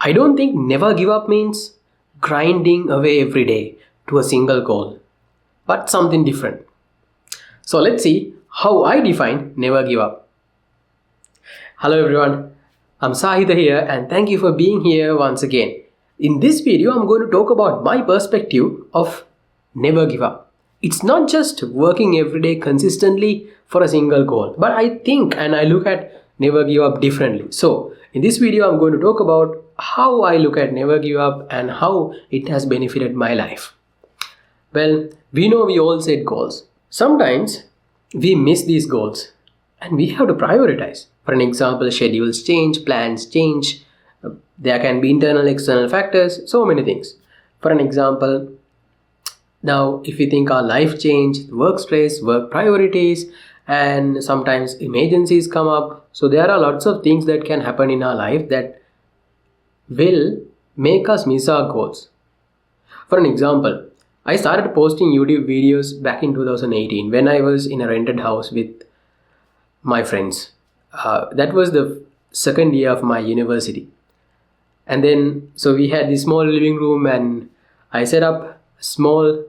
I don't think never give up means grinding away every day to a single goal, but something different. So let's see how I define never give up. Hello everyone, I'm Sahitha here and thank you for being here once again. In this video, I'm going to talk about my perspective of never give up. It's not just working every day consistently for a single goal, but I think and I look at never give up differently. So in this video, I'm going to talk about how I look at never give up and how it has benefited my life. Well, we know we all set goals. Sometimes we miss these goals and we have to prioritize. For an example, schedules change, plans change, there can be internal, external factors, so many things. For an example, now if we think our life change, work stress, work priorities, and sometimes emergencies come up. So there are lots of things that can happen in our life that will make us miss our goals. For an example, I started posting YouTube videos back in 2018 when I was in a rented house with my friends. That was the second year of my university. And then, so we had this small living room and I set up a small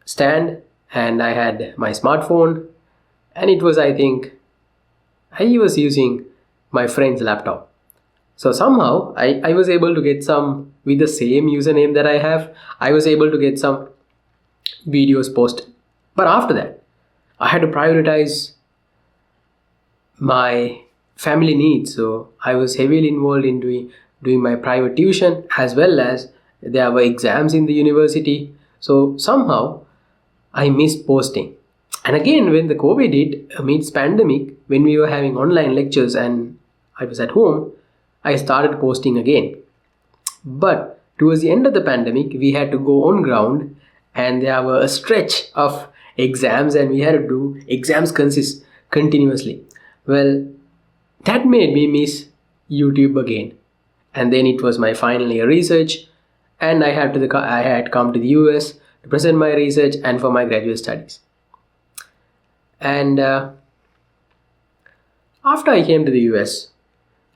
stand and I had my smartphone and it was, I think, I was using my friend's laptop. So somehow I was able to get some, with the same username that I have, I was able to get some videos posted. But after that, I had to prioritize my family needs. So I was heavily involved in doing my private tuition as well as there were exams in the university. So somehow I missed posting. And again, when the COVID hit amidst pandemic, when we were having online lectures and I was at home, I started posting again. But towards the end of the pandemic, we had to go on ground and there were a stretch of exams and we had to do exams continuously. Well, that made me miss YouTube again. And then it was my final year research and I had come to the US to present my research and for my graduate studies. And after I came to the US,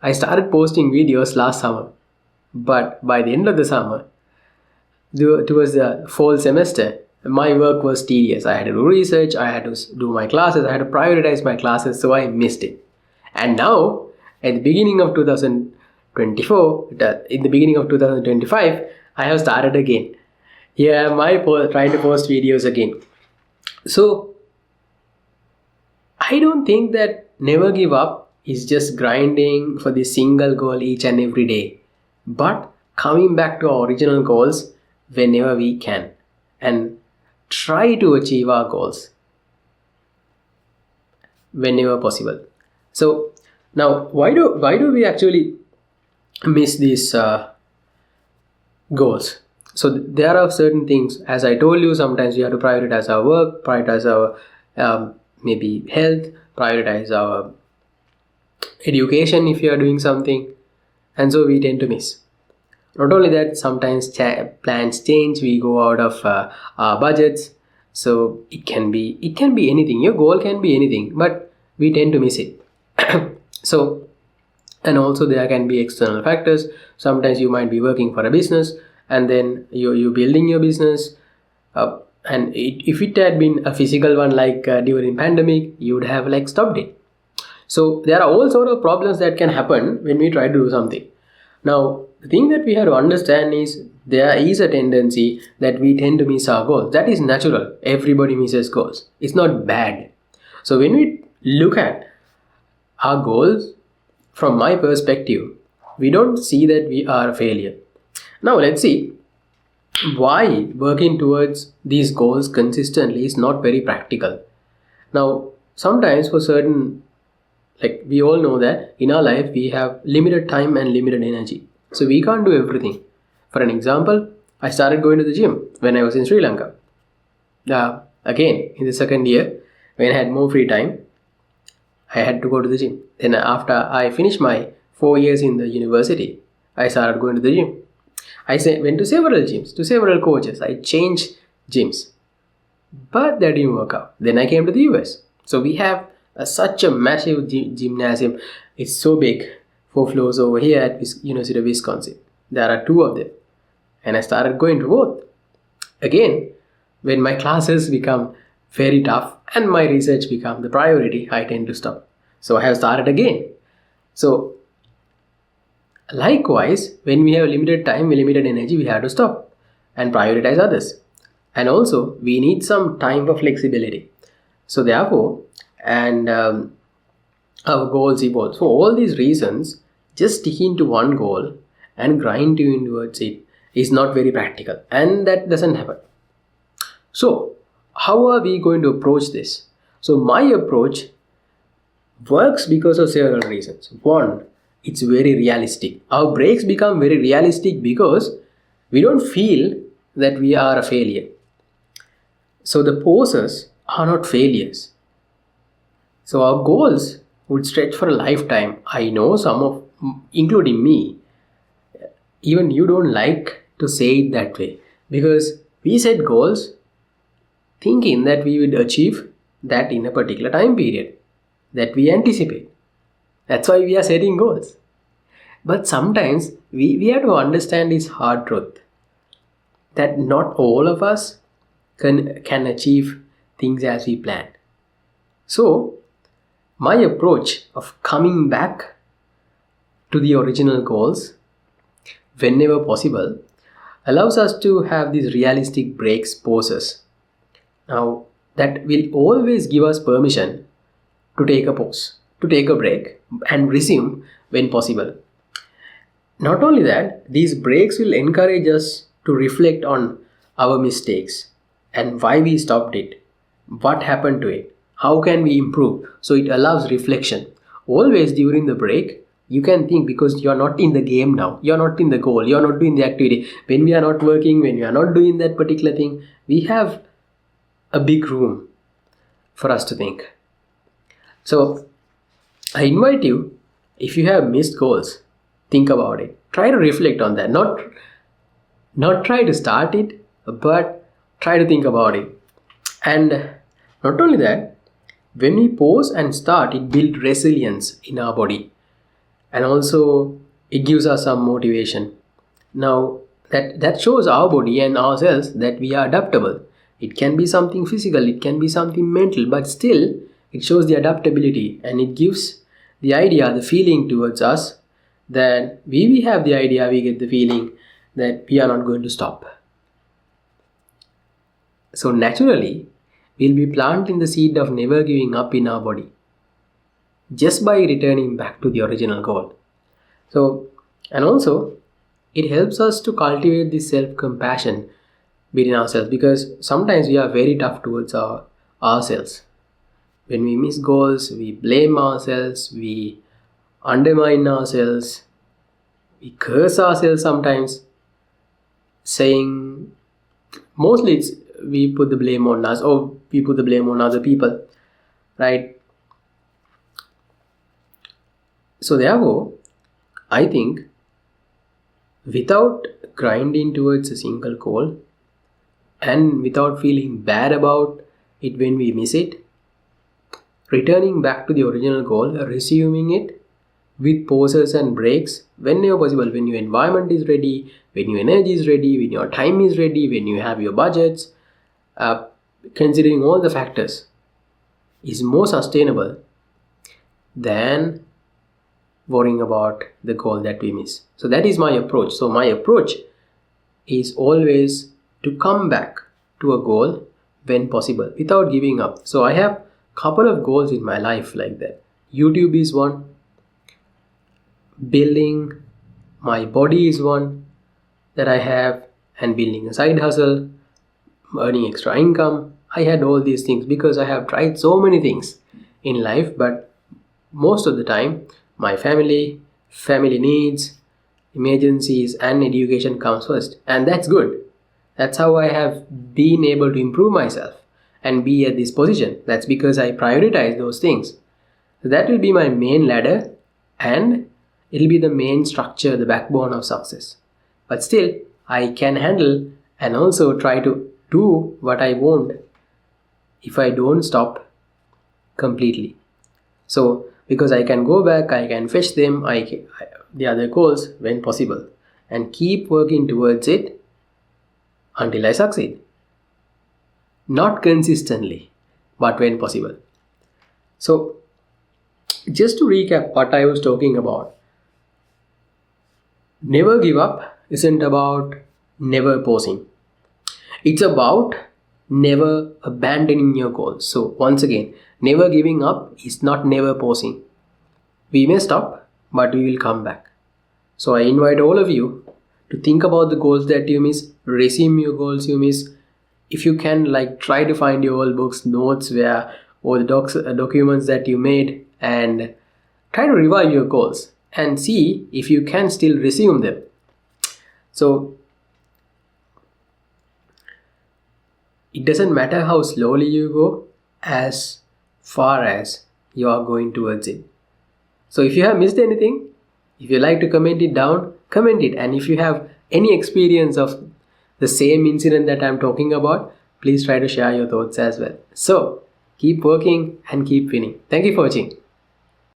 I started posting videos last summer. But by the end of the summer, towards the fall semester, my work was tedious. I had to do research, I had to do my classes, I had to prioritize my classes, so I missed it. And now, at the beginning of 2024, in the beginning of 2025, I have started again. Here am I trying to post videos again. So, I don't think that never give up is just grinding for this single goal each and every day, but coming back to our original goals whenever we can and try to achieve our goals whenever possible. So now why do we actually miss these goals? So there are certain things, as I told you, sometimes we have to prioritize our work, prioritize our maybe health, prioritize our education if you are doing something, and so we tend to miss. Not only that, sometimes plans change, we go out of our budgets, so it can be anything. Your goal can be anything, but we tend to miss it. So, and also there can be external factors. Sometimes you might be working for a business and then you're building your business, and if it had been a physical one like during pandemic, you would have like stopped it. So there are all sort of problems that can happen when we try to do something. Now, the thing that we have to understand is there is a tendency that we tend to miss our goals. That is natural. Everybody misses goals. It's not bad. So when we look at our goals, from my perspective, we don't see that we are a failure. Now let's see why working towards these goals consistently is not very practical. Now, sometimes for certain, like we all know that in our life we have limited time and limited energy. So we can't do everything. For an example, I started going to the gym when I was in Sri Lanka. Again, in the second year, when I had more free time, I had to go to the gym. Then after I finished my 4 years in the university, I started going to the gym. I went to several gyms, to several coaches. I changed gyms. But that didn't work out. Then I came to the US. So we have such a massive gymnasium. It's so big 4 floors over here at University of Wisconsin. There are 2 of them. And I started going to both. Again, when my classes become very tough and my research become the priority, I tend to stop. So I have started again. So likewise, when we have limited time, limited energy, we have to stop and prioritize others. And also, we need some time for flexibility. So therefore, and our goals evolve. So all these reasons, just sticking to one goal and grinding towards it is not very practical, and that doesn't happen. So how are we going to approach this? So my approach works because of several reasons. One, it's very realistic. Our breaks become very realistic because we don't feel that we are a failure. So the pauses are not failures. So our goals would stretch for a lifetime. I know some of, including me, even you don't like to say it that way, because we set goals thinking that we would achieve that in a particular time period that we anticipate. That's why we are setting goals. But sometimes we have to understand this hard truth that not all of us can achieve things as we planned. So my approach of coming back to the original goals whenever possible allows us to have these realistic breaks, pauses. Now that will always give us permission to take a pause, to take a break and resume when possible. Not only that, these breaks will encourage us to reflect on our mistakes and why we stopped it, what happened to it, how can we improve. So it allows reflection. Always during the break, you can think, because you are not in the game now, you are not in the goal, you are not doing the activity. When we are not working, when we are not doing that particular thing, we have a big room for us to think. So I invite you, if you have missed goals, think about it. Try to reflect on that. Not try to start it, but try to think about it. And not only that, when we pause and start, it builds resilience in our body. And also it gives us some motivation. Now that shows our body and ourselves that we are adaptable. It can be something physical, it can be something mental, but still it shows the adaptability, and it gives the idea, the feeling towards us that we have the idea, we get the feeling that we are not going to stop. So naturally, we'll be planting the seed of never giving up in our body just by returning back to the original goal. So, and also it helps us to cultivate this self-compassion within ourselves, because sometimes we are very tough towards ourselves. When we miss goals, we blame ourselves, we undermine ourselves, we curse ourselves sometimes, saying, mostly it's we put the blame on us, or we put the blame on other people, right? So therefore, I think without grinding towards a single goal and without feeling bad about it when we miss it, returning back to the original goal, resuming it with pauses and breaks whenever possible, when your environment is ready, when your energy is ready, when your time is ready, when you have your budgets, considering all the factors, is more sustainable than worrying about the goal that we miss. So that is my approach. So my approach is always to come back to a goal when possible without giving up. So I have couple of goals in my life like that. YouTube is one, building my body is one that I have, and building a side hustle, earning extra income. I had all these things because I have tried so many things in life, but most of the time my family needs, emergencies and education comes first, and that's good. That's how I have been able to improve myself and be at this position. That's because I prioritize those things. So that will be my main ladder, and it'll be the main structure, the backbone of success. But still, I can handle and also try to do what I want if I don't stop completely. So because I can go back, I can fetch them, the other goals when possible, and keep working towards it until I succeed. Not consistently, but when possible. So, just to recap what I was talking about, never give up isn't about never pausing. It's about never abandoning your goals. So, once again, never giving up is not never pausing. We may stop, but we will come back. So, I invite all of you to think about the goals that you miss, resume your goals you miss. If you can, try to find your old books, notes, or the documents that you made, and try to revive your goals and see if you can still resume them. So, it doesn't matter how slowly you go, as far as you are going towards it. So if you have missed anything, if you like to comment it down, comment it. And if you have any experience of the same incident that I'm talking about, please try to share your thoughts as well. So keep working and keep winning. Thank you for watching.